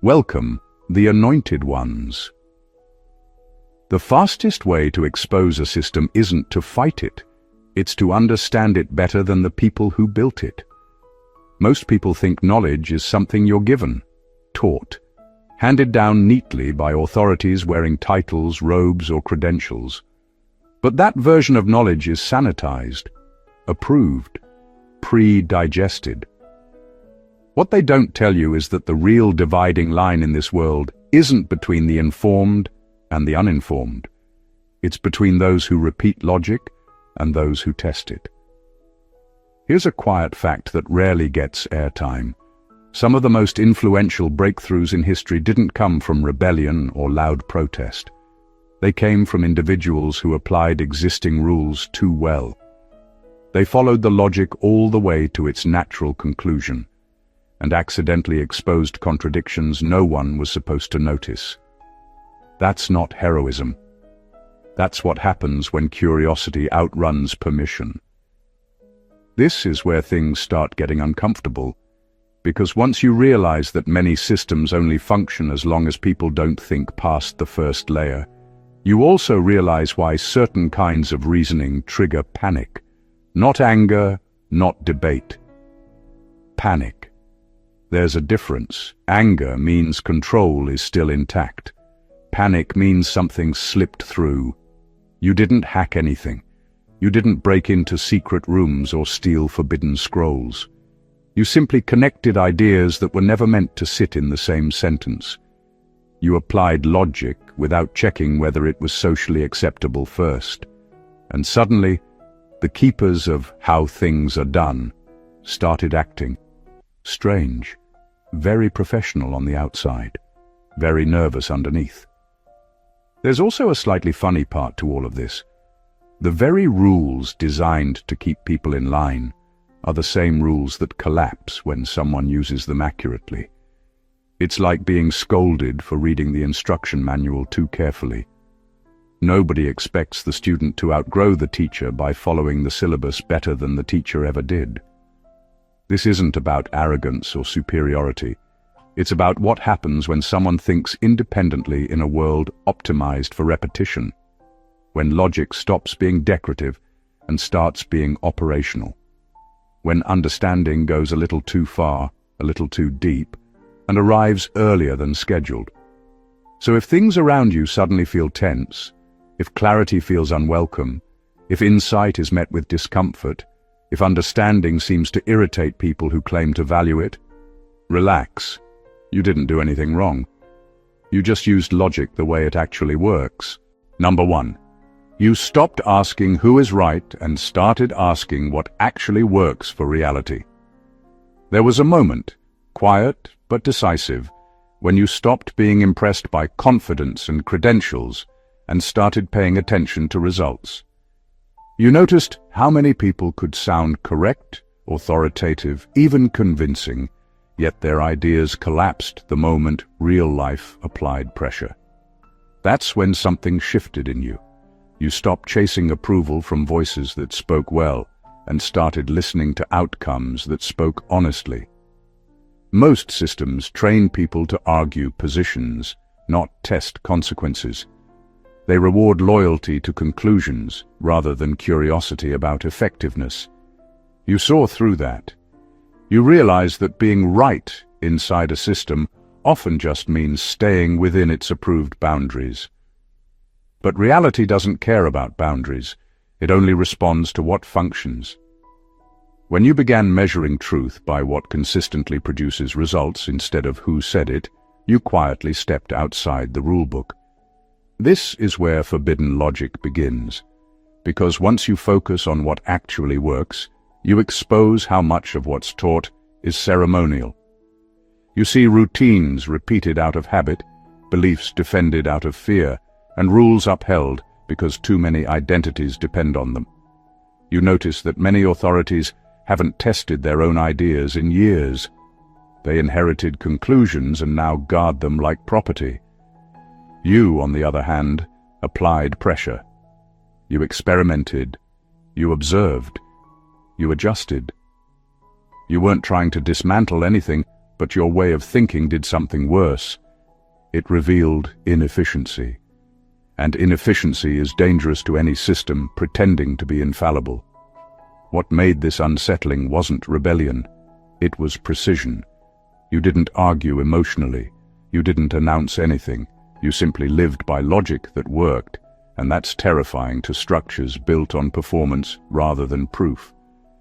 Welcome, the anointed ones. The fastest way to expose a system isn't to fight it, it's to understand it better than the people who built it. Most people think knowledge is something you're given, taught, handed down neatly by authorities wearing titles, robes, or credentials. But that version of knowledge is sanitized, approved, pre-digested. What they don't tell you is that the real dividing line in this world isn't between the informed and the uninformed. It's between those who repeat logic and those who test it. Here's a quiet fact that rarely gets airtime. Some of the most influential breakthroughs in history didn't come from rebellion or loud protest. They came from individuals who applied existing rules too well. They followed the logic all the way to its natural conclusion, and accidentally exposed contradictions no one was supposed to notice. That's not heroism. That's what happens when curiosity outruns permission. This is where things start getting uncomfortable, because once you realize that many systems only function as long as people don't think past the first layer, you also realize why certain kinds of reasoning trigger panic. Not anger, not debate. Panic. There's a difference. Anger means control is still intact. Panic means something slipped through. You didn't hack anything. You didn't break into secret rooms or steal forbidden scrolls. You simply connected ideas that were never meant to sit in the same sentence. You applied logic without checking whether it was socially acceptable first. And suddenly, the keepers of how things are done started acting. Strange, very professional on the outside, very nervous underneath. There's also a slightly funny part to all of this. The very rules designed to keep people in line are the same rules that collapse when someone uses them accurately. It's like being scolded for reading the instruction manual too carefully. Nobody expects the student to outgrow the teacher by following the syllabus better than the teacher ever did. This isn't about arrogance or superiority. It's about what happens when someone thinks independently in a world optimized for repetition, when logic stops being decorative and starts being operational, when understanding goes a little too far, a little too deep, and arrives earlier than scheduled. So if things around you suddenly feel tense, if clarity feels unwelcome, if insight is met with discomfort, if understanding seems to irritate people who claim to value it, relax. You didn't do anything wrong. You just used logic the way it actually works. Number 1. You stopped asking who is right and started asking what actually works for reality. There was a moment, quiet but decisive, when you stopped being impressed by confidence and credentials and started paying attention to results. You noticed how many people could sound correct, authoritative, even convincing, yet their ideas collapsed the moment real life applied pressure. That's when something shifted in you. You stopped chasing approval from voices that spoke well and started listening to outcomes that spoke honestly. Most systems train people to argue positions, not test consequences. They reward loyalty to conclusions rather than curiosity about effectiveness. You saw through that. You realized that being right inside a system often just means staying within its approved boundaries. But reality doesn't care about boundaries. It only responds to what functions. When you began measuring truth by what consistently produces results instead of who said it, you quietly stepped outside the rulebook. This is where forbidden logic begins, because once you focus on what actually works, you expose how much of what's taught is ceremonial. You see routines repeated out of habit, beliefs defended out of fear, and rules upheld because too many identities depend on them. You notice that many authorities haven't tested their own ideas in years. They inherited conclusions and now guard them like property. You, on the other hand, applied pressure. You experimented. You observed. You adjusted. You weren't trying to dismantle anything, But your way of thinking did something worse. It revealed inefficiency. And inefficiency is dangerous to any system pretending to be infallible. What made this unsettling wasn't rebellion. It was precision. You didn't argue emotionally. You didn't announce anything. You simply lived by logic that worked, and that's terrifying to structures built on performance rather than proof.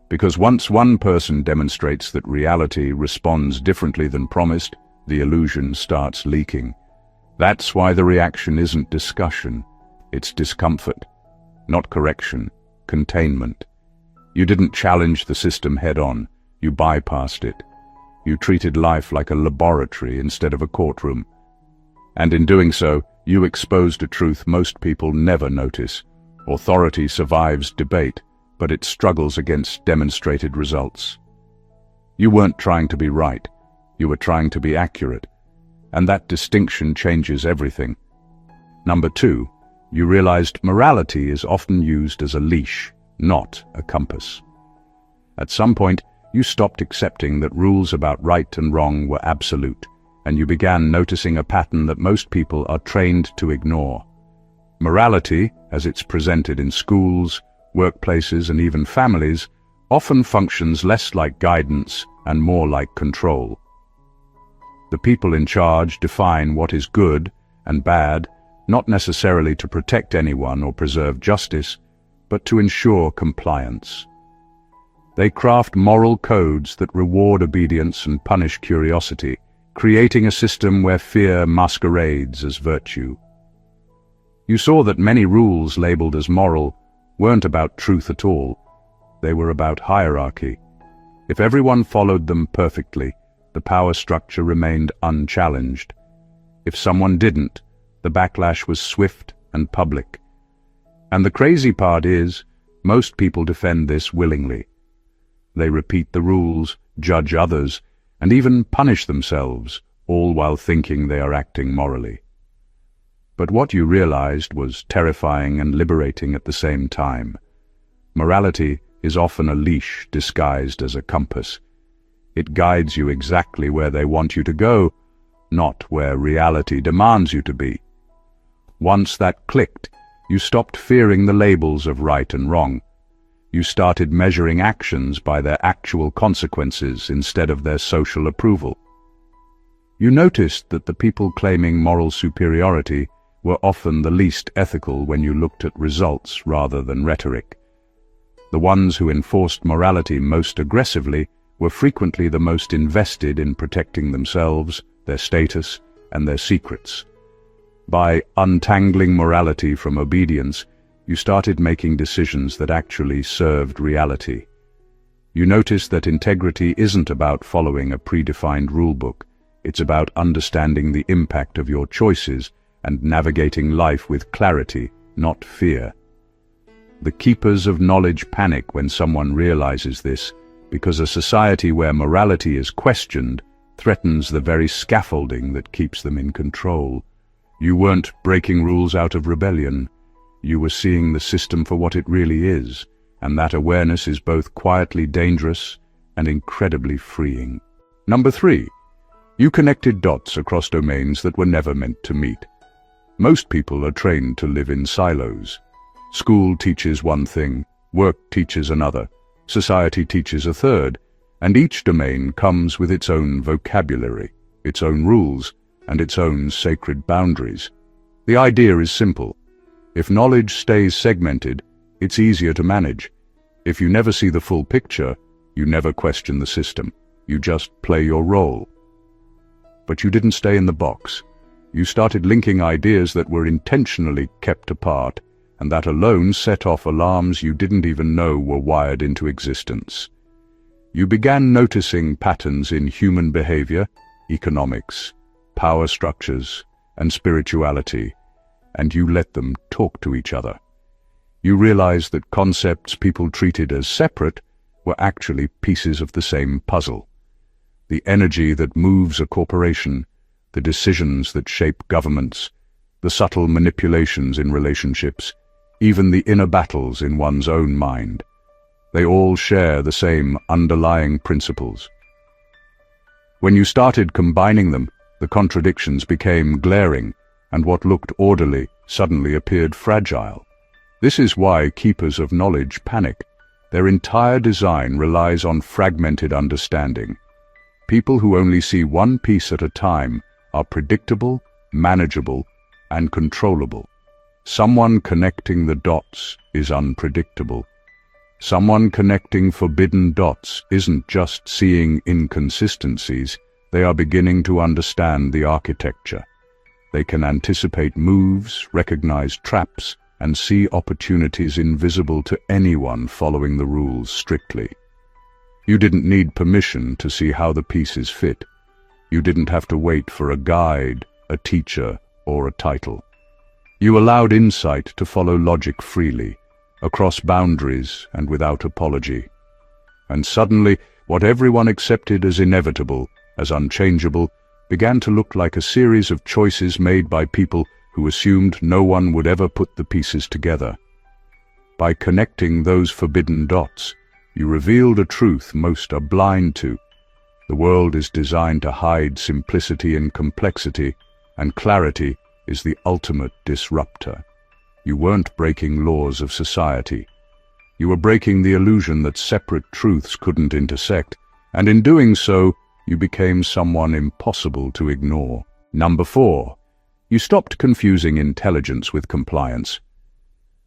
Because once one person demonstrates that reality responds differently than promised, the illusion starts leaking. That's why the reaction isn't discussion. It's discomfort, not correction, containment. You didn't challenge the system head-on. You bypassed it. You treated life like a laboratory instead of a courtroom. And in doing so, you exposed a truth most people never notice. Authority survives debate, but it struggles against demonstrated results. You weren't trying to be right. You were trying to be accurate. And that distinction changes everything. Number 2, you realized morality is often used as a leash, not a compass. At some point, you stopped accepting that rules about right and wrong were absolute, and you began noticing a pattern that most people are trained to ignore. Morality, as it's presented in schools, workplaces, and even families, often functions less like guidance and more like control. The people in charge define what is good and bad, not necessarily to protect anyone or preserve justice, but to ensure compliance. They craft moral codes that reward obedience and punish curiosity, creating a system where fear masquerades as virtue. You saw that many rules labeled as moral weren't about truth at all. They were about hierarchy. If everyone followed them perfectly, the power structure remained unchallenged. If someone didn't, the backlash was swift and public. And the crazy part is, most people defend this willingly. They repeat the rules, judge others, and even punish themselves, all while thinking they are acting morally. But what you realized was terrifying and liberating at the same time. Morality is often a leash disguised as a compass. It guides you exactly where they want you to go, not where reality demands you to be. Once that clicked, you stopped fearing the labels of right and wrong. You started measuring actions by their actual consequences instead of their social approval. You noticed that the people claiming moral superiority were often the least ethical when you looked at results rather than rhetoric. The ones who enforced morality most aggressively were frequently the most invested in protecting themselves, their status, and their secrets. By untangling morality from obedience, you started making decisions that actually served reality. You noticed that integrity isn't about following a predefined rulebook. It's about understanding the impact of your choices and navigating life with clarity, not fear. The keepers of knowledge panic when someone realizes this, because a society where morality is questioned threatens the very scaffolding that keeps them in control. You weren't breaking rules out of rebellion. You were seeing the system for what it really is, and that awareness is both quietly dangerous and incredibly freeing. Number 3, you connected dots across domains that were never meant to meet. Most people are trained to live in silos. School teaches one thing, work teaches another, society teaches a third, and each domain comes with its own vocabulary, its own rules, and its own sacred boundaries. The idea is simple. If knowledge stays segmented, it's easier to manage. If you never see the full picture, you never question the system. You just play your role. But you didn't stay in the box. You started linking ideas that were intentionally kept apart, and that alone set off alarms you didn't even know were wired into existence. You began noticing patterns in human behavior, economics, power structures, and spirituality, and you let them talk to each other. You realized that concepts people treated as separate were actually pieces of the same puzzle. The energy that moves a corporation, the decisions that shape governments, the subtle manipulations in relationships, even the inner battles in one's own mind. They all share the same underlying principles. When you started combining them, the contradictions became glaring, and what looked orderly suddenly appeared fragile. This is why keepers of knowledge panic. Their entire design relies on fragmented understanding. People who only see one piece at a time are predictable, manageable, and controllable. Someone connecting the dots is unpredictable. Someone connecting forbidden dots isn't just seeing inconsistencies, they are beginning to understand the architecture. They can anticipate moves, recognize traps, and see opportunities invisible to anyone following the rules strictly. You didn't need permission to see how the pieces fit. You didn't have to wait for a guide, a teacher, or a title. You allowed insight to follow logic freely, across boundaries and without apology. And suddenly, what everyone accepted as inevitable, as unchangeable, began to look like a series of choices made by people who assumed no one would ever put the pieces together. By connecting those forbidden dots, you revealed a truth most are blind to. The world is designed to hide simplicity in complexity, and clarity is the ultimate disruptor. You weren't breaking laws of society. You were breaking the illusion that separate truths couldn't intersect, and in doing so, you became someone impossible to ignore. Number 4. You stopped confusing intelligence with compliance.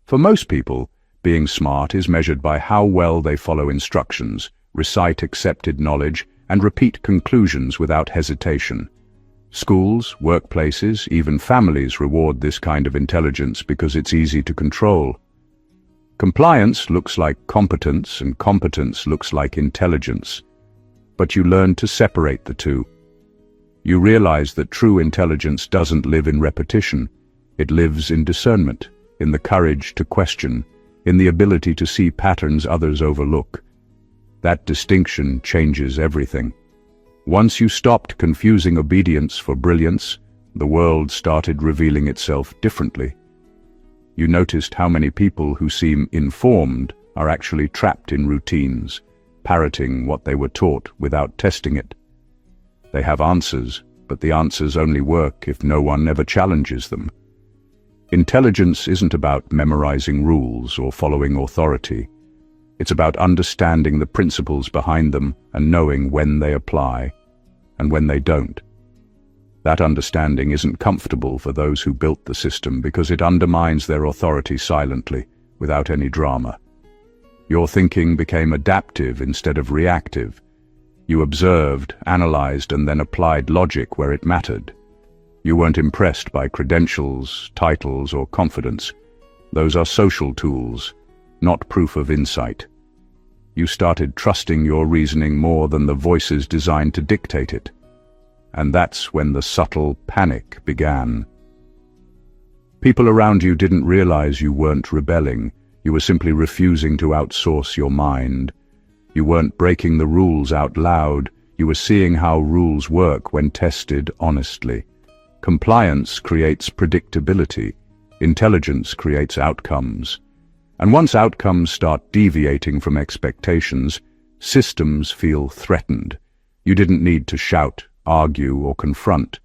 For most people, being smart is measured by how well they follow instructions, recite accepted knowledge, and repeat conclusions without hesitation. Schools, workplaces, even families reward this kind of intelligence because it's easy to control. Compliance looks like competence, and competence looks like intelligence. But you learn to separate the two. You realize that true intelligence doesn't live in repetition. It lives in discernment, in the courage to question, in the ability to see patterns others overlook. That distinction changes everything. Once you stopped confusing obedience for brilliance, the world started revealing itself differently. You noticed how many people who seem informed are actually trapped in routines, parroting what they were taught without testing it. They have answers, but the answers only work if no one ever challenges them. Intelligence isn't about memorizing rules or following authority. It's about understanding the principles behind them and knowing when they apply and when they don't. That understanding isn't comfortable for those who built the system because it undermines their authority silently, without any drama. Your thinking became adaptive instead of reactive. You observed, analyzed, and then applied logic where it mattered. You weren't impressed by credentials, titles, or confidence. Those are social tools, not proof of insight. You started trusting your reasoning more than the voices designed to dictate it. And that's when the subtle panic began. People around you didn't realize you weren't rebelling. You were simply refusing to outsource your mind. You weren't breaking the rules out loud. You were seeing how rules work when tested honestly. Compliance creates predictability. Intelligence creates outcomes. And once outcomes start deviating from expectations, systems feel threatened. You didn't need to shout, argue, or confront.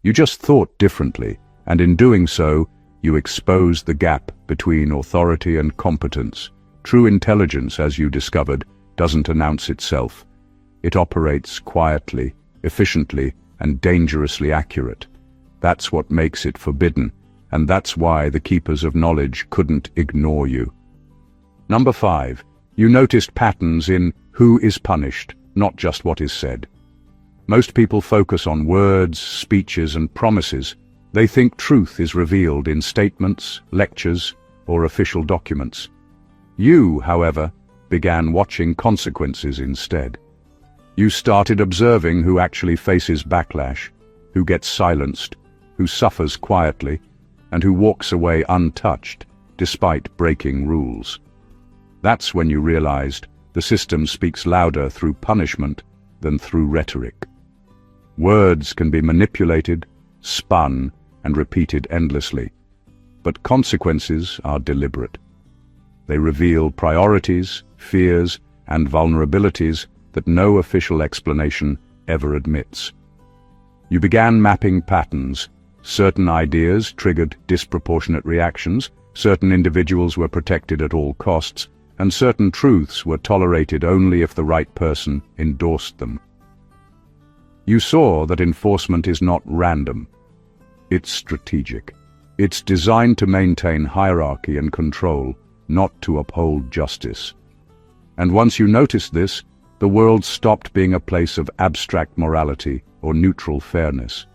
You just thought differently, and in doing so, you exposed the gap between authority and competence. True intelligence, as you discovered, doesn't announce itself. It operates quietly, efficiently, and dangerously accurate. That's what makes it forbidden, and that's why the keepers of knowledge couldn't ignore you. Number 5. You noticed patterns in who is punished, not just what is said. Most people focus on words, speeches, and promises. They think truth is revealed in statements, lectures, or official documents. You, however, began watching consequences instead. You started observing who actually faces backlash, who gets silenced, who suffers quietly, and who walks away untouched despite breaking rules. That's when you realized the system speaks louder through punishment than through rhetoric. Words can be manipulated, spun, and repeated endlessly, but consequences are deliberate. They reveal priorities, fears, and vulnerabilities that no official explanation ever admits. You began mapping patterns. Certain ideas triggered disproportionate reactions, certain individuals were protected at all costs, and certain truths were tolerated only if the right person endorsed them. You saw that enforcement is not random. It's strategic. It's designed to maintain hierarchy and control, not to uphold justice. And once you noticed this, the world stopped being a place of abstract morality or neutral fairness.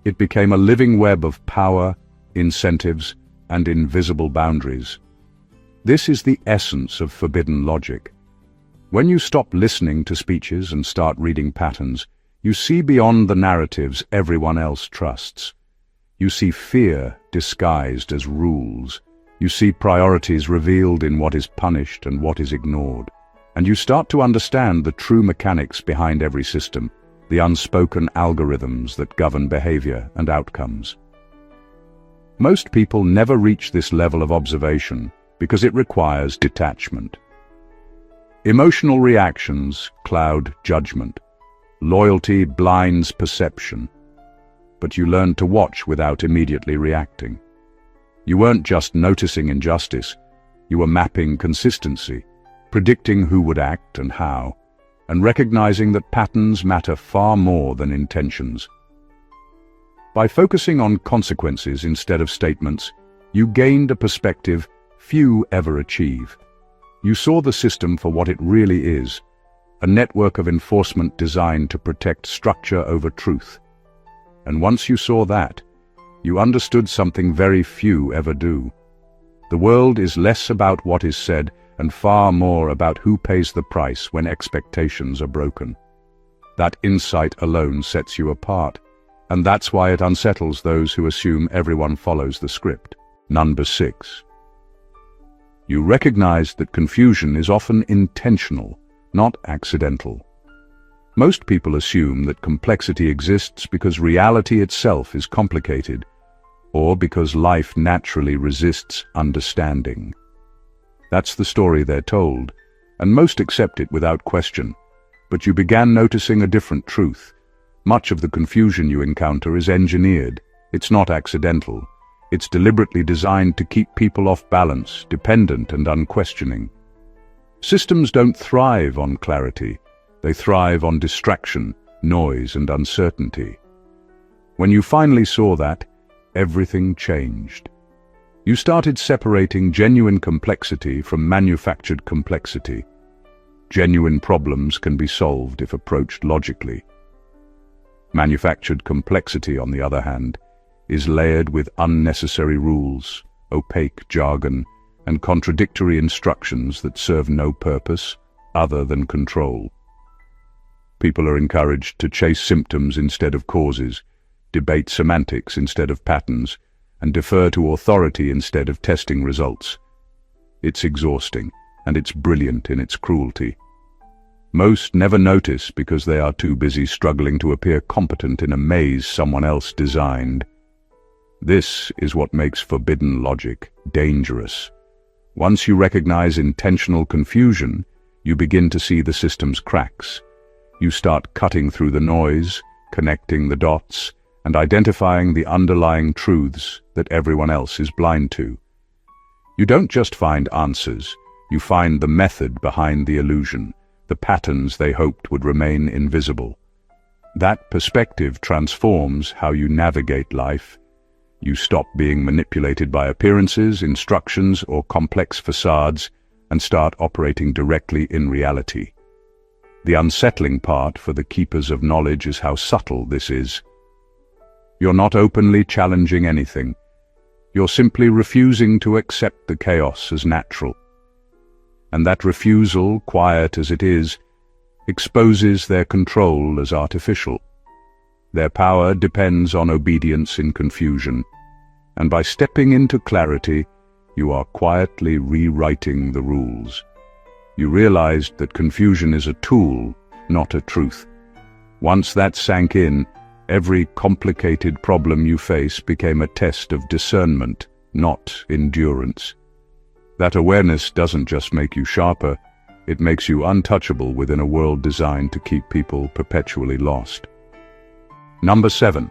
It became a living web of power, incentives, and invisible boundaries. This is the essence of forbidden logic. When you stop listening to speeches and start reading patterns, you see beyond the narratives everyone else trusts. You see fear disguised as rules. You see priorities revealed in what is punished and what is ignored. And you start to understand the true mechanics behind every system, the unspoken algorithms that govern behavior and outcomes. Most people never reach this level of observation because it requires detachment. Emotional reactions cloud judgment. Loyalty blinds perception. But you learned to watch without immediately reacting. You weren't just noticing injustice, you were mapping consistency, predicting who would act and how, and recognizing that patterns matter far more than intentions. By focusing on consequences instead of statements, you gained a perspective few ever achieve. You saw the system for what it really is, a network of enforcement designed to protect structure over truth. And once you saw that, you understood something very few ever do. The world is less about what is said and far more about who pays the price when expectations are broken. That insight alone sets you apart, and that's why it unsettles those who assume everyone follows the script. Number 6. You recognized that confusion is often intentional, not accidental. Most people assume that complexity exists because reality itself is complicated, or because life naturally resists understanding. That's the story they're told, and most accept it without question. But you began noticing a different truth. Much of the confusion you encounter is engineered. It's not accidental. It's deliberately designed to keep people off balance, dependent and unquestioning. Systems don't thrive on clarity. They thrive on distraction, noise, and uncertainty. When you finally saw that, everything changed. You started separating genuine complexity from manufactured complexity. Genuine problems can be solved if approached logically. Manufactured complexity, on the other hand, is layered with unnecessary rules, opaque jargon, and contradictory instructions that serve no purpose other than control. People are encouraged to chase symptoms instead of causes, debate semantics instead of patterns, and defer to authority instead of testing results. It's exhausting, and it's brilliant in its cruelty. Most never notice because they are too busy struggling to appear competent in a maze someone else designed. This is what makes forbidden logic dangerous. Once you recognize intentional confusion, you begin to see the system's cracks. You start cutting through the noise, connecting the dots, and identifying the underlying truths that everyone else is blind to. You don't just find answers, you find the method behind the illusion, the patterns they hoped would remain invisible. That perspective transforms how you navigate life. You stop being manipulated by appearances, instructions, or complex facades and start operating directly in reality. The unsettling part for the keepers of knowledge is how subtle this is. You're not openly challenging anything. You're simply refusing to accept the chaos as natural. And that refusal, quiet as it is, exposes their control as artificial. Their power depends on obedience in confusion, and by stepping into clarity, you are quietly rewriting the rules. You realized that confusion is a tool, not a truth. Once that sank in, every complicated problem you face became a test of discernment, not endurance. That awareness doesn't just make you sharper, It makes you untouchable within a world designed to keep people perpetually lost. Number 7.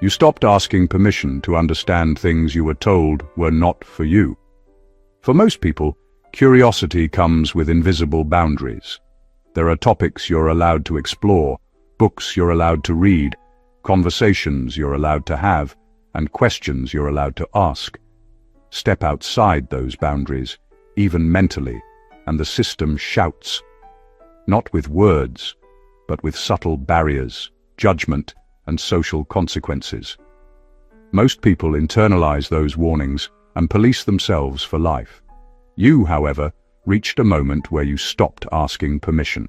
You stopped asking permission to understand things you were told were not for you. For most people, curiosity comes with invisible boundaries. There are topics you're allowed to explore, books you're allowed to read, conversations you're allowed to have, and questions you're allowed to ask. Step outside those boundaries, even mentally, and the system shouts. Not with words, but with subtle barriers, judgment, and social consequences. Most people internalize those warnings and police themselves for life. You, however, reached a moment where you stopped asking permission.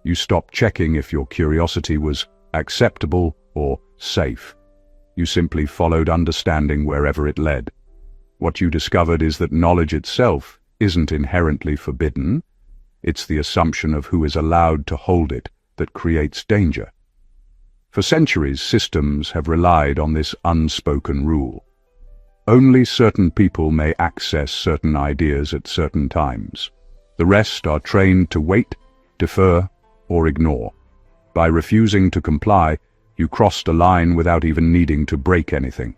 You stopped checking if your curiosity was acceptable or safe. You simply followed understanding wherever it led. What you discovered is that knowledge itself isn't inherently forbidden. It's the assumption of who is allowed to hold it that creates danger. For centuries, systems have relied on this unspoken rule. Only certain people may access certain ideas at certain times. The rest are trained to wait, defer, or ignore. By refusing to comply, you crossed a line without even needing to break anything.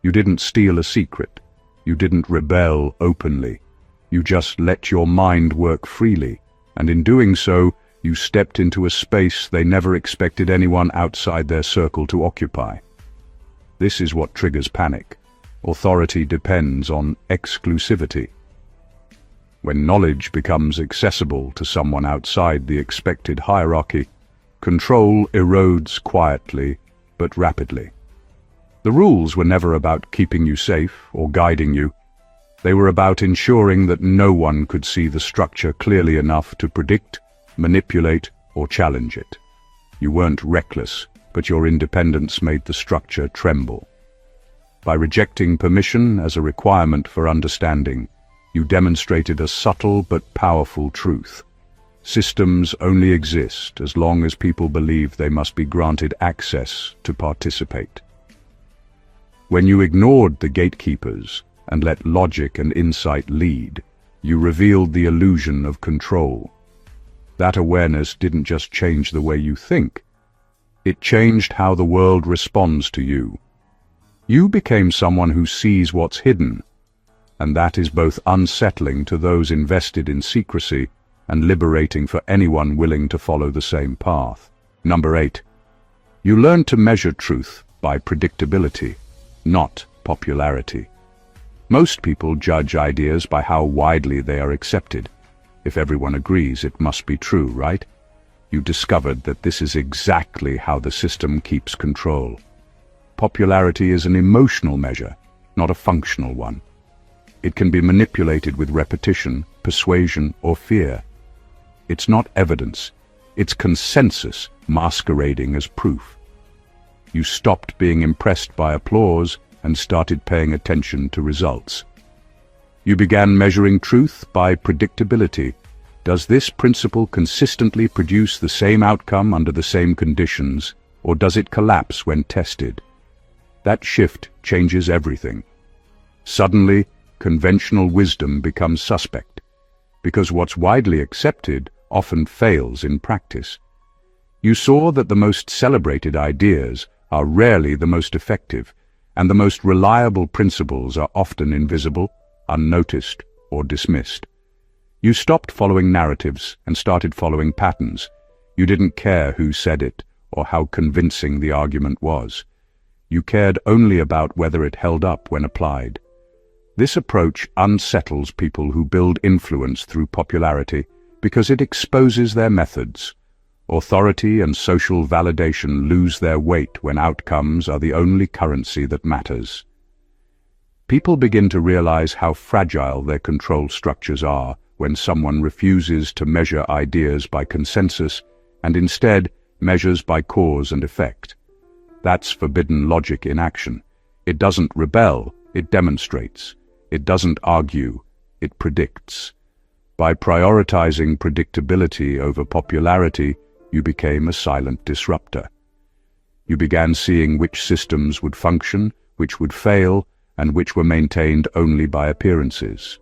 You didn't steal a secret. You didn't rebel openly. You just let your mind work freely, and in doing so, you stepped into a space they never expected anyone outside their circle to occupy. This is what triggers panic. Authority depends on exclusivity. When knowledge becomes accessible to someone outside the expected hierarchy, control erodes quietly but rapidly. The rules were never about keeping you safe or guiding you. They were about ensuring that no one could see the structure clearly enough to predict, manipulate, or challenge it. You weren't reckless, but your independence made the structure tremble. By rejecting permission as a requirement for understanding, you demonstrated a subtle but powerful truth. Systems only exist as long as people believe they must be granted access to participate. When you ignored the gatekeepers and let logic and insight lead, you revealed the illusion of control. That awareness didn't just change the way you think. It changed how the world responds to you. You became someone who sees what's hidden, and that is both unsettling to those invested in secrecy and liberating for anyone willing to follow the same path. Number 8. You learned to measure truth by predictability, not popularity. Most people judge ideas by how widely they are accepted. If everyone agrees, it must be true, right? You discovered that this is exactly how the system keeps control. Popularity is an emotional measure, not a functional one. It can be manipulated with repetition, persuasion, or fear. It's not evidence, it's consensus masquerading as proof. You stopped being impressed by applause and started paying attention to results. You began measuring truth by predictability. Does this principle consistently produce the same outcome under the same conditions, or does it collapse when tested? That shift changes everything. Suddenly, conventional wisdom becomes suspect, because what's widely accepted often fails in practice. You saw that the most celebrated ideas are rarely the most effective, and the most reliable principles are often invisible, unnoticed, or dismissed. You stopped following narratives and started following patterns. You didn't care who said it or how convincing the argument was. You cared only about whether it held up when applied. This approach unsettles people who build influence through popularity because it exposes their methods. Authority and social validation lose their weight when outcomes are the only currency that matters. People begin to realize how fragile their control structures are when someone refuses to measure ideas by consensus and instead measures by cause and effect. That's forbidden logic in action. It doesn't rebel, it demonstrates. It doesn't argue, it predicts. By prioritizing predictability over popularity, you became a silent disruptor. You began seeing which systems would function, which would fail, and which were maintained only by appearances.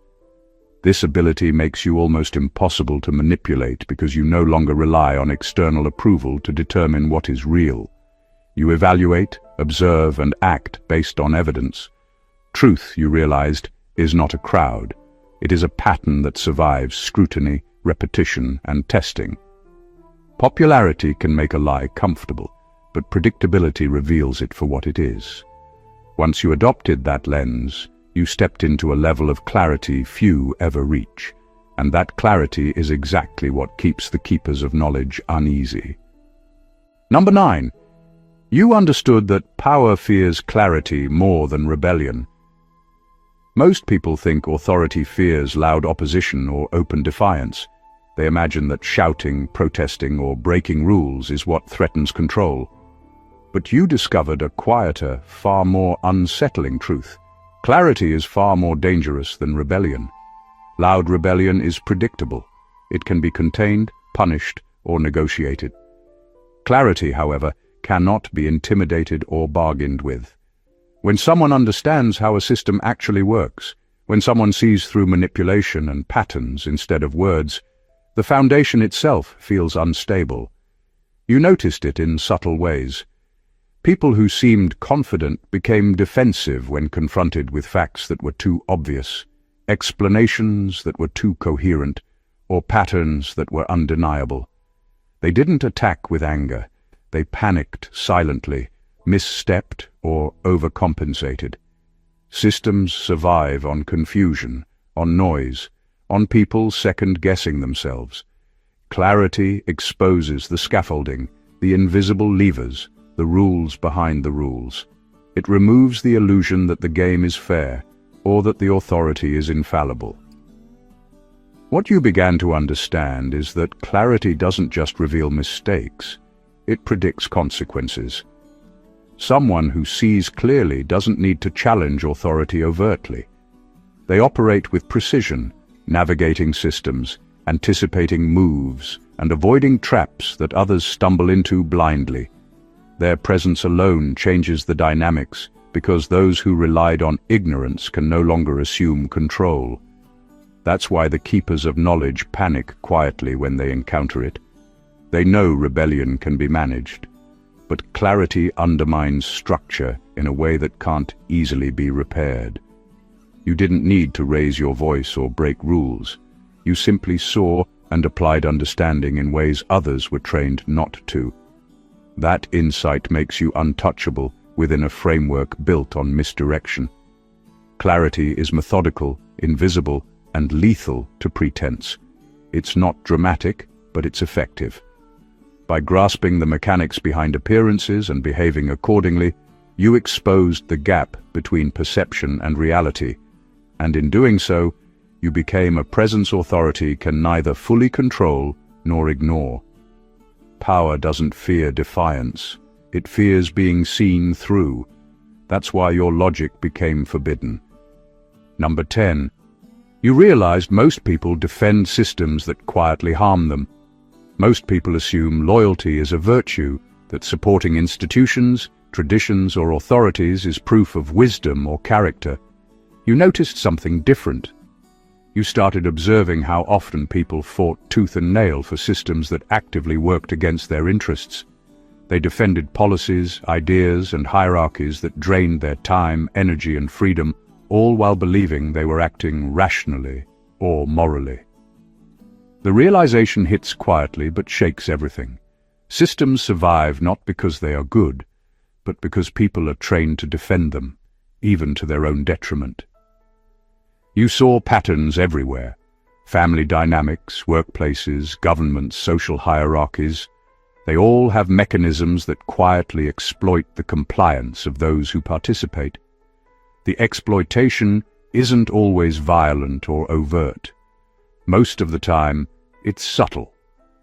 This ability makes you almost impossible to manipulate because you no longer rely on external approval to determine what is real. You evaluate, observe, and act based on evidence. Truth, you realized, is not a crowd. It is a pattern that survives scrutiny, repetition, and testing. Popularity can make a lie comfortable, but predictability reveals it for what it is. Once you adopted that lens, you stepped into a level of clarity few ever reach, and that clarity is exactly what keeps the keepers of knowledge uneasy. Number 9. You understood that power fears clarity more than rebellion. Most people think authority fears loud opposition or open defiance. They imagine that shouting, protesting, or breaking rules is what threatens control. But you discovered a quieter, far more unsettling truth. Clarity is far more dangerous than rebellion. Loud rebellion is predictable. It can be contained, punished, or negotiated. Clarity, however, cannot be intimidated or bargained with. When someone understands how a system actually works, when someone sees through manipulation and patterns instead of words, the foundation itself feels unstable. You noticed it in subtle ways. People who seemed confident became defensive when confronted with facts that were too obvious, explanations that were too coherent, or patterns that were undeniable. They didn't attack with anger. They panicked silently, misstepped, or overcompensated. Systems survive on confusion, on noise, on people second-guessing themselves. Clarity exposes the scaffolding, the invisible levers, the rules behind the rules. It removes the illusion that the game is fair, or that the authority is infallible. What you began to understand is that clarity doesn't just reveal mistakes, it predicts consequences. Someone who sees clearly doesn't need to challenge authority overtly. They operate with precision, navigating systems, anticipating moves, and avoiding traps that others stumble into blindly. Their presence alone changes the dynamics because those who relied on ignorance can no longer assume control. That's why the keepers of knowledge panic quietly when they encounter it. They know rebellion can be managed, but clarity undermines structure in a way that can't easily be repaired. You didn't need to raise your voice or break rules. You simply saw and applied understanding in ways others were trained not to. That insight makes you untouchable within a framework built on misdirection. Clarity is methodical, invisible, and lethal to pretense. It's not dramatic, but it's effective. By grasping the mechanics behind appearances and behaving accordingly, you exposed the gap between perception and reality, and in doing so, you became a presence authority can neither fully control nor ignore. Power doesn't fear defiance, it fears being seen through. That's why your logic became forbidden. Number 10. You realized most people defend systems that quietly harm them. Most people assume loyalty is a virtue, that supporting institutions, traditions, or authorities is proof of wisdom or character. You noticed something different. You started observing how often people fought tooth and nail for systems that actively worked against their interests. They defended policies, ideas, and hierarchies that drained their time, energy, and freedom, all while believing they were acting rationally or morally. The realization hits quietly but shakes everything. Systems survive not because they are good, but because people are trained to defend them, even to their own detriment. You saw patterns everywhere: family dynamics, workplaces, governments, social hierarchies. They all have mechanisms that quietly exploit the compliance of those who participate. The exploitation isn't always violent or overt. Most of the time, it's subtle.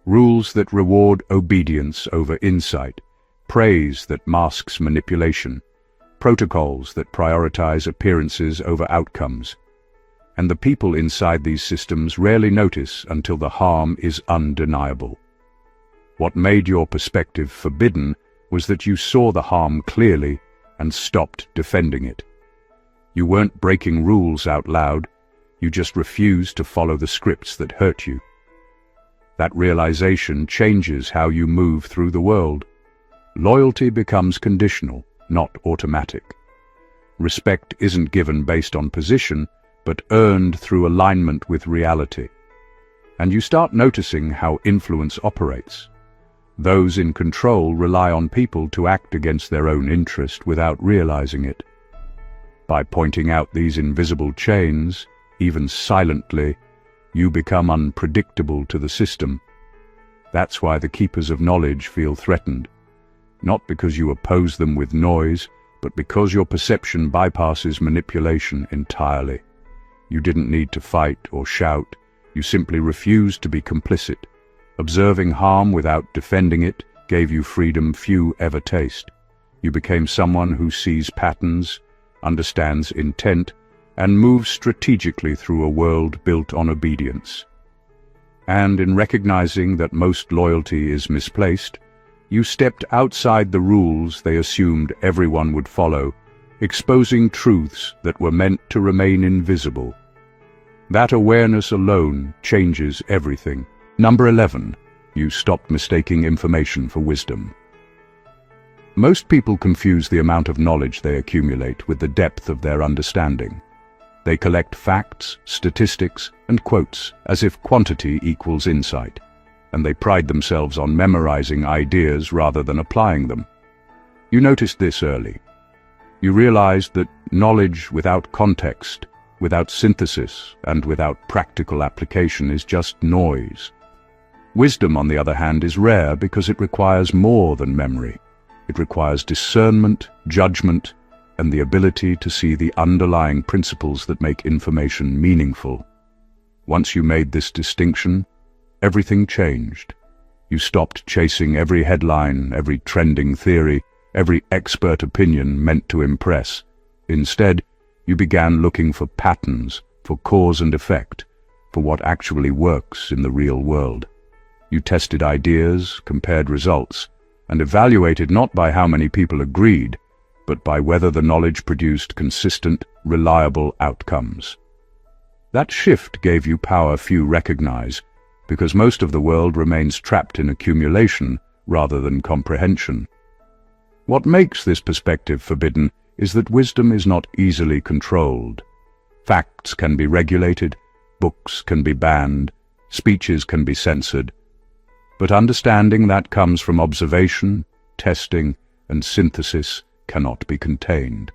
Rules that reward obedience over insight, praise that masks manipulation, protocols that prioritize appearances over outcomes. And the people inside these systems rarely notice until the harm is undeniable. What made your perspective forbidden was that you saw the harm clearly and stopped defending it. You weren't breaking rules out loud. You just refuse to follow the scripts that hurt you. That realization changes how you move through the world. Loyalty becomes conditional, not automatic. Respect isn't given based on position, but earned through alignment with reality. And you start noticing how influence operates. Those in control rely on people to act against their own interest without realizing it. By pointing out these invisible chains, even silently, you become unpredictable to the system. That's why the keepers of knowledge feel threatened. Not because you oppose them with noise, but because your perception bypasses manipulation entirely. You didn't need to fight or shout. You simply refused to be complicit. Observing harm without defending it gave you freedom few ever taste. You became someone who sees patterns, understands intent, and moves strategically through a world built on obedience. And in recognizing that most loyalty is misplaced, you stepped outside the rules they assumed everyone would follow, exposing truths that were meant to remain invisible. That awareness alone changes everything. Number 11. You stopped mistaking information for wisdom. Most people confuse the amount of knowledge they accumulate with the depth of their understanding. They collect facts, statistics, and quotes as if quantity equals insight, and they pride themselves on memorizing ideas rather than applying them. You noticed this early. You realized that knowledge without context, without synthesis, and without practical application is just noise. Wisdom, on the other hand, is rare because it requires more than memory. It requires discernment, judgment, and the ability to see the underlying principles that make information meaningful. Once you made this distinction, everything changed. You stopped chasing every headline, every trending theory, every expert opinion meant to impress. Instead, you began looking for patterns, for cause and effect, for what actually works in the real world. You tested ideas, compared results, and evaluated not by how many people agreed, but by whether the knowledge produced consistent, reliable outcomes. That shift gave you power few recognize, because most of the world remains trapped in accumulation rather than comprehension. What makes this perspective forbidden is that wisdom is not easily controlled. Facts can be regulated, books can be banned, speeches can be censored, but understanding that comes from observation, testing, and synthesis cannot be contained.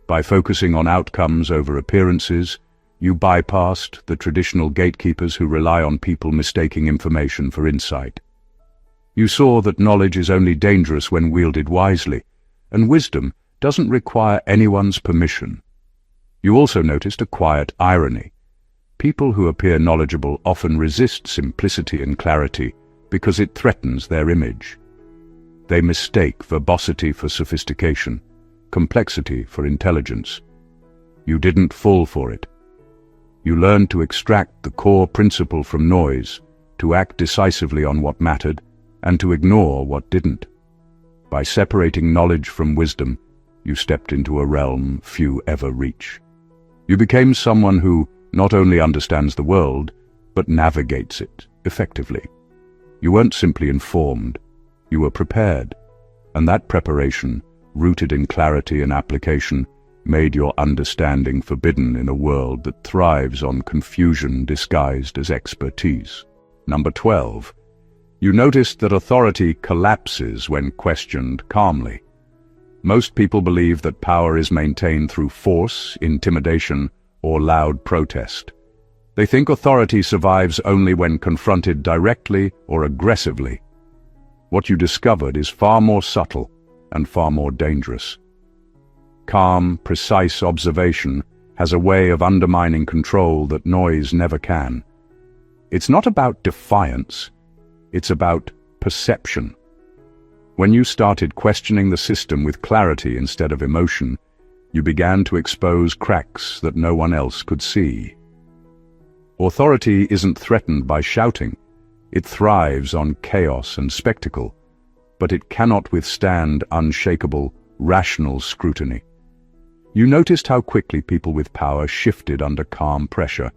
By focusing on outcomes over appearances, you bypassed the traditional gatekeepers who rely on people mistaking information for insight. You saw that knowledge is only dangerous when wielded wisely, and wisdom doesn't require anyone's permission. You also noticed a quiet irony. People who appear knowledgeable often resist simplicity and clarity because it threatens their image. They mistake verbosity for sophistication, complexity for intelligence. You didn't fall for it. You learned to extract the core principle from noise, to act decisively on what mattered, and to ignore what didn't. By separating knowledge from wisdom, you stepped into a realm few ever reach. You became someone who not only understands the world, but navigates it effectively. You weren't simply informed, you were prepared, and that preparation, rooted in clarity and application, made your understanding forbidden in a world that thrives on confusion disguised as expertise. Number 12. You noticed that authority collapses when questioned calmly. Most people believe that power is maintained through force, intimidation, or loud protest. They think authority survives only when confronted directly or aggressively. What you discovered is far more subtle and far more dangerous. Calm, precise observation has a way of undermining control that noise never can. It's not about defiance, it's about perception. When you started questioning the system with clarity instead of emotion, you began to expose cracks that no one else could see. Authority isn't threatened by shouting. It thrives on chaos and spectacle, but it cannot withstand unshakable, rational scrutiny. You noticed how quickly people with power shifted under calm pressure.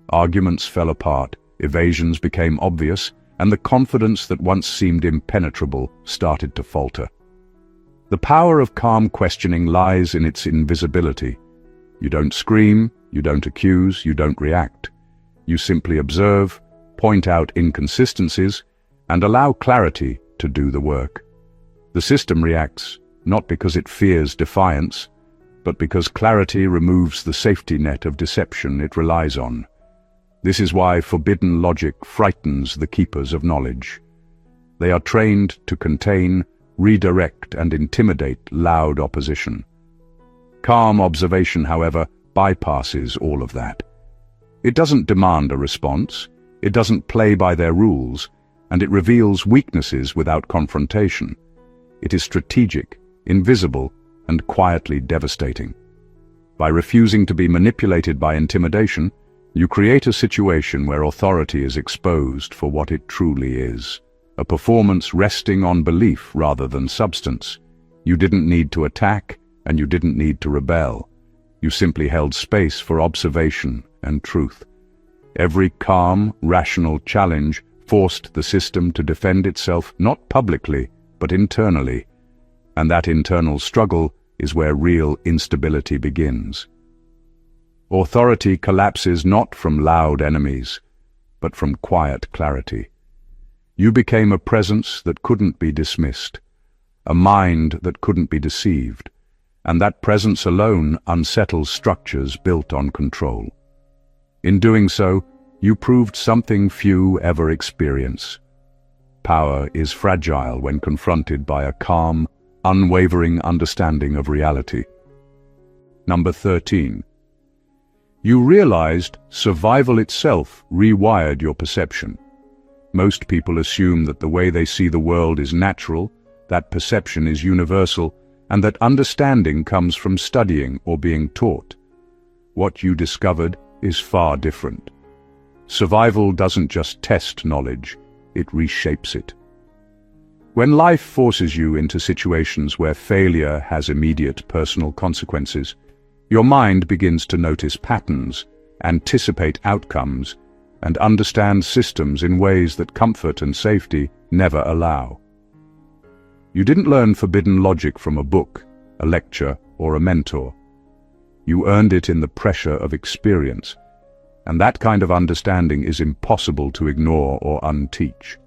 Arguments fell apart, evasions became obvious, and the confidence that once seemed impenetrable started to falter. The power of calm questioning lies in its invisibility. You don't scream, you don't accuse, you don't react. You simply observe, point out inconsistencies, and allow clarity to do the work. The system reacts, not because it fears defiance, but because clarity removes the safety net of deception it relies on. This is why forbidden logic frightens the keepers of knowledge. They are trained to contain, redirect, and intimidate loud opposition. Calm observation, however, bypasses all of that. It doesn't demand a response, it doesn't play by their rules, and it reveals weaknesses without confrontation. It is strategic, invisible, and quietly devastating. By refusing to be manipulated by intimidation, you create a situation where authority is exposed for what it truly is, a performance resting on belief rather than substance. You didn't need to attack, and you didn't need to rebel. You simply held space for observation and truth. Every calm, rational challenge forced the system to defend itself not publicly, but internally. And that internal struggle is where real instability begins. Authority collapses not from loud enemies, but from quiet clarity. You became a presence that couldn't be dismissed, a mind that couldn't be deceived, and that presence alone unsettles structures built on control. In doing so, you proved something few ever experience. Power is fragile when confronted by a calm, unwavering understanding of reality. Number 13. You realized survival itself rewired your perception. Most people assume that the way they see the world is natural, that perception is universal, and that understanding comes from studying or being taught. What you discovered is far different. Survival doesn't just test knowledge, it reshapes it. When life forces you into situations where failure has immediate personal consequences, your mind begins to notice patterns, anticipate outcomes, and understand systems in ways that comfort and safety never allow. You didn't learn forbidden logic from a book, a lecture, or a mentor. You earned it in the pressure of experience, and that kind of understanding is impossible to ignore or unteach.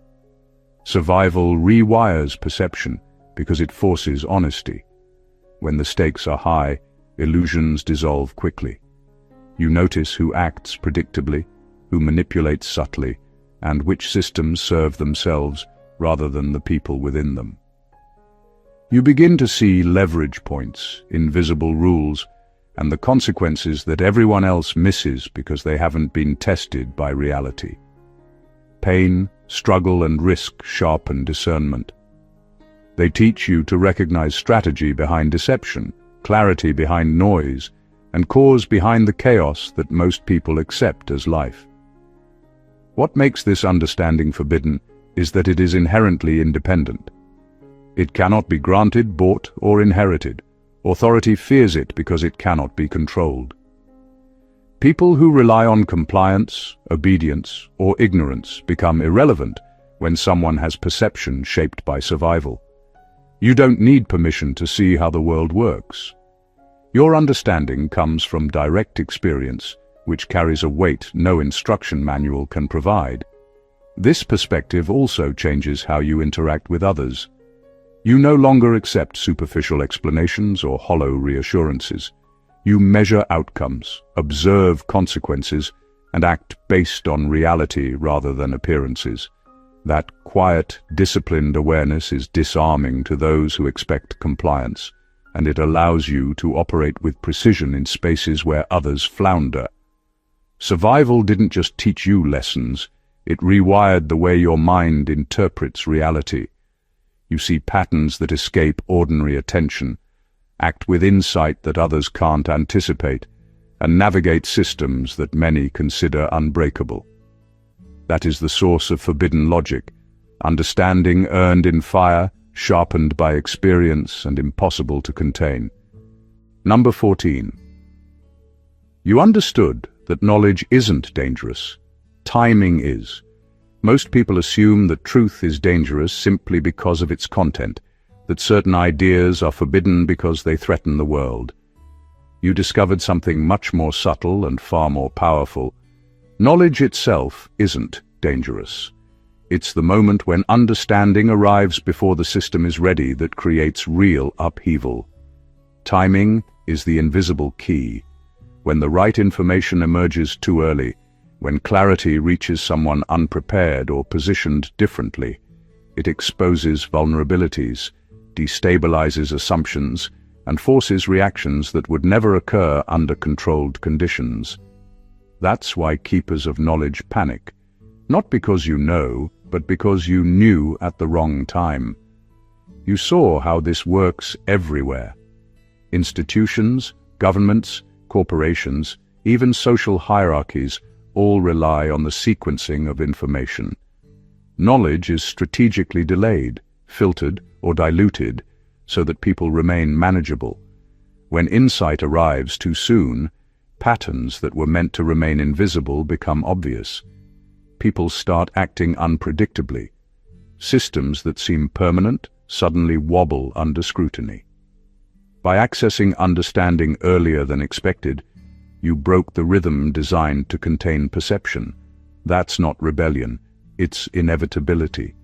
Survival rewires perception because it forces honesty. When the stakes are high, illusions dissolve quickly. You notice who acts predictably, who manipulates subtly, and which systems serve themselves rather than the people within them. You begin to see leverage points, invisible rules, and the consequences that everyone else misses because they haven't been tested by reality. Pain, struggle, and risk sharpen discernment. They teach you to recognize strategy behind deception, clarity behind noise, and cause behind the chaos that most people accept as life. What makes this understanding forbidden is that it is inherently independent. It cannot be granted, bought, or inherited. Authority fears it because it cannot be controlled. People who rely on compliance, obedience, or ignorance become irrelevant when someone has perception shaped by survival. You don't need permission to see how the world works. Your understanding comes from direct experience, which carries a weight no instruction manual can provide. This perspective also changes how you interact with others. You no longer accept superficial explanations or hollow reassurances. You measure outcomes, observe consequences, and act based on reality rather than appearances. That quiet, disciplined awareness is disarming to those who expect compliance, and it allows you to operate with precision in spaces where others flounder. Survival didn't just teach you lessons, it rewired the way your mind interprets reality. You see patterns that escape ordinary attention, act with insight that others can't anticipate, and navigate systems that many consider unbreakable. That is the source of forbidden logic, understanding earned in fire, sharpened by experience, and impossible to contain. Number 14. You understood that knowledge isn't dangerous. Timing is. Most people assume that truth is dangerous simply because of its content, that certain ideas are forbidden because they threaten the world. You discovered something much more subtle and far more powerful. Knowledge itself isn't dangerous. It's the moment when understanding arrives before the system is ready that creates real upheaval. Timing is the invisible key. When the right information emerges too early, when clarity reaches someone unprepared or positioned differently, it exposes vulnerabilities, destabilizes assumptions, and forces reactions that would never occur under controlled conditions. That's why keepers of knowledge panic, not because you know, but because you knew at the wrong time. You saw how this works everywhere. Institutions, governments, corporations, even social hierarchies all rely on the sequencing of information. Knowledge is strategically delayed, filtered, or diluted so that people remain manageable. When insight arrives too soon, patterns that were meant to remain invisible become obvious. People start acting unpredictably. Systems that seem permanent suddenly wobble under scrutiny. By accessing understanding earlier than expected, you broke the rhythm designed to contain perception. That's not rebellion, it's inevitability.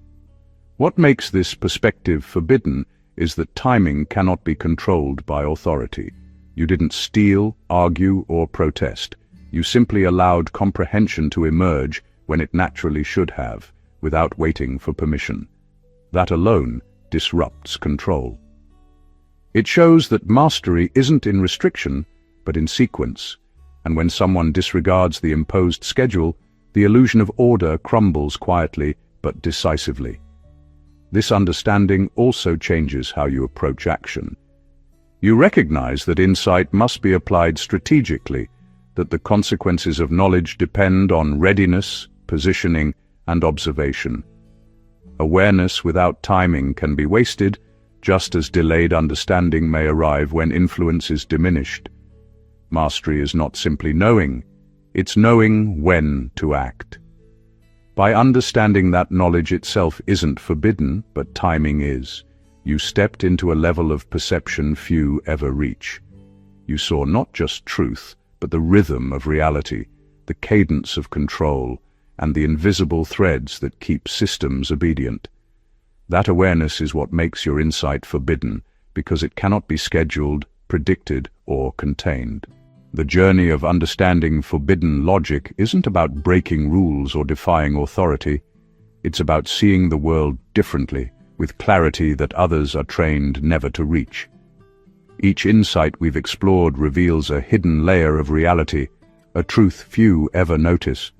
What makes this perspective forbidden is that timing cannot be controlled by authority. You didn't steal, argue, or protest. You simply allowed comprehension to emerge when it naturally should have, without waiting for permission. That alone disrupts control. It shows that mastery isn't in restriction, but in sequence. And when someone disregards the imposed schedule, the illusion of order crumbles quietly but decisively. This understanding also changes how you approach action. You recognize that insight must be applied strategically, that the consequences of knowledge depend on readiness, positioning, and observation. Awareness without timing can be wasted, just as delayed understanding may arrive when influence is diminished. Mastery is not simply knowing, it's knowing when to act. By understanding that knowledge itself isn't forbidden, but timing is, you stepped into a level of perception few ever reach. You saw not just truth, but the rhythm of reality, the cadence of control, and the invisible threads that keep systems obedient. That awareness is what makes your insight forbidden, because it cannot be scheduled, predicted, or contained. The journey of understanding forbidden logic isn't about breaking rules or defying authority. It's about seeing the world differently, with clarity that others are trained never to reach. Each insight we've explored reveals a hidden layer of reality, a truth few ever notice.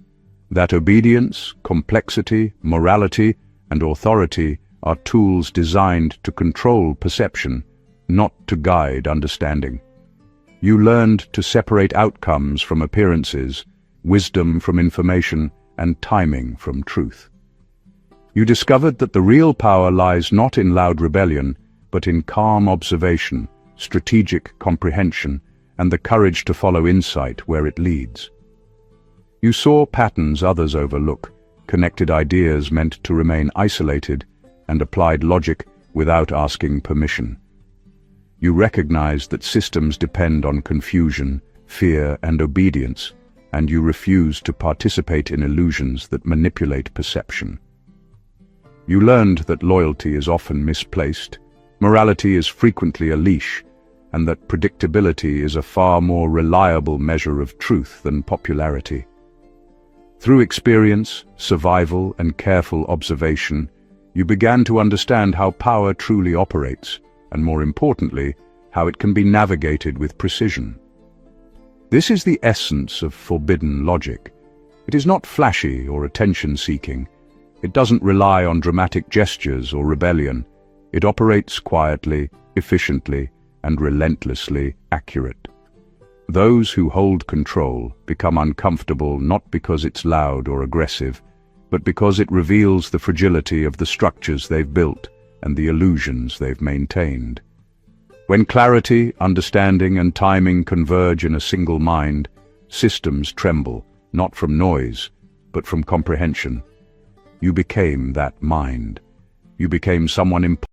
That obedience, complexity, morality, and authority are tools designed to control perception, not to guide understanding. You learned to separate outcomes from appearances, wisdom from information, and timing from truth. You discovered that the real power lies not in loud rebellion, but in calm observation, strategic comprehension, and the courage to follow insight where it leads. You saw patterns others overlook, connected ideas meant to remain isolated, and applied logic without asking permission. You recognized that systems depend on confusion, fear, and obedience, and you refused to participate in illusions that manipulate perception. You learned that loyalty is often misplaced, morality is frequently a leash, and that predictability is a far more reliable measure of truth than popularity. Through experience, survival, and careful observation, you began to understand how power truly operates, and more importantly, how it can be navigated with precision. This is the essence of forbidden logic. It is not flashy or attention-seeking. It doesn't rely on dramatic gestures or rebellion. It operates quietly, efficiently, and relentlessly accurate. Those who hold control become uncomfortable not because it's loud or aggressive, but because it reveals the fragility of the structures they've built and the illusions they've maintained. When clarity, understanding, and timing converge in a single mind, systems tremble, not from noise, but from comprehension. You became that mind. You became someone important.